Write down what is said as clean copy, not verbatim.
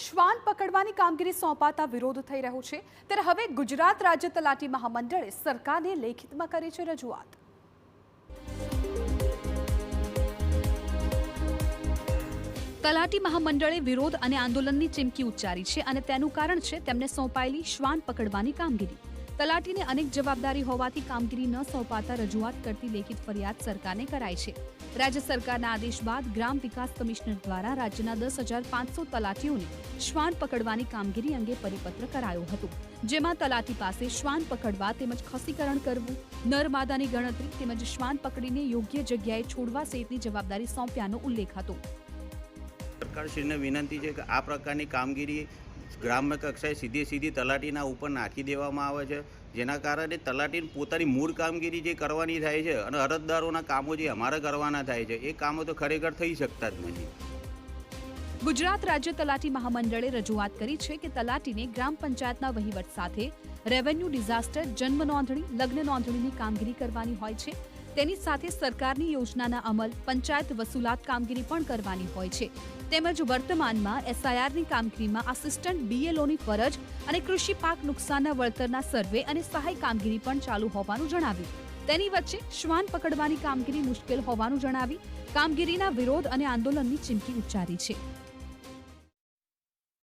શ્વાન પકડવાની કામગીરી સોંપાતા વિરોધ થઈ રહ્યો છે, ત્યારે હવે ગુજરાત રાજ્ય તલાટી મહામંડળે સરકારને લેખિતમાં કરી છે રજૂઆત। તલાટી મહામંડળે વિરોધ અને આંદોલનની ચીમકી ઉચ્ચારી છે અને તેનું કારણ છે તેમને સોંપાયેલી શ્વાન પકડવાની કામગીરી। તલાટીને અનેક જવાબદારી હોવાથી કામગીરી ન સોંપાતા રજૂઆત કરતી લેખિત ફરિયાદ સરકારને કરાઈ છે। રાજ્ય સરકારના આદેશ બાદ ગ્રામ વિકાસ કમિશનર દ્વારા રાજ્યના 10,500 તલાટીઓને શ્વાન પકડવાની કામગીરી અંગે પરિપત્ર કરાયો હતો, જેમાં તલાટી પાસે શ્વાન પકડવા તેમજ ખસીકરણ કરવું, નર માદાની ગણતરી તેમજ શ્વાન પકડીને યોગ્ય જગ્યાએ છોડવા સહિતની જવાબદારી સોંપ્યાનો ઉલ્લેખ હતો। સરકારશ્રીને વિનંતી છે કે આ પ્રકારની કામગીરી ગ્રામ્ય કક્ષાએ સીધી તલાટીના ઉપર નાખી દેવામાં આવે છે, જેના કારણે તલાટીને પોતાની મૂળ કામગીરી જે કરવાની થાય છે અને અરજદારોના કામો જે અમારે કરવાના થાય છે એ કામો તો ખરેખર થઈ શકતા જ નથી। ગુજરાત રાજ્ય તલાટી મહામંડળે રજૂઆત કરી છે કે તલાટીને ગ્રામ પંચાયતના વહીવટ સાથે રેવન્યુ ડિઝાસ્ટર, જન્મ નોંધણી, લગ્ન નોંધણીની કામગીરી કરવાની હોય છે। તેની સાથે સરકારની યોજનાના અમલ, પંચાયત વસૂલાત કામગીરી પણ કરવાની હોય છે, તેમજ વર્તમાનમાં એસઆઈઆરની કામગીરીમાં આસિસ્ટન્ટ બીએલઓની ફરજ અને કૃષિ પાક નુકસાનના વળતરના સર્વે અને સહાય કામગીરી પણ ચાલુ હોવાનું જણાવ્યું। તેની વચ્ચે શ્વાન પકડવાની કામગીરી મુશ્કેલ હોવાનું જણાવી કામગીરીના વિરોધ અને આંદોલનની ચીમકી ઉચ્ચારી છે।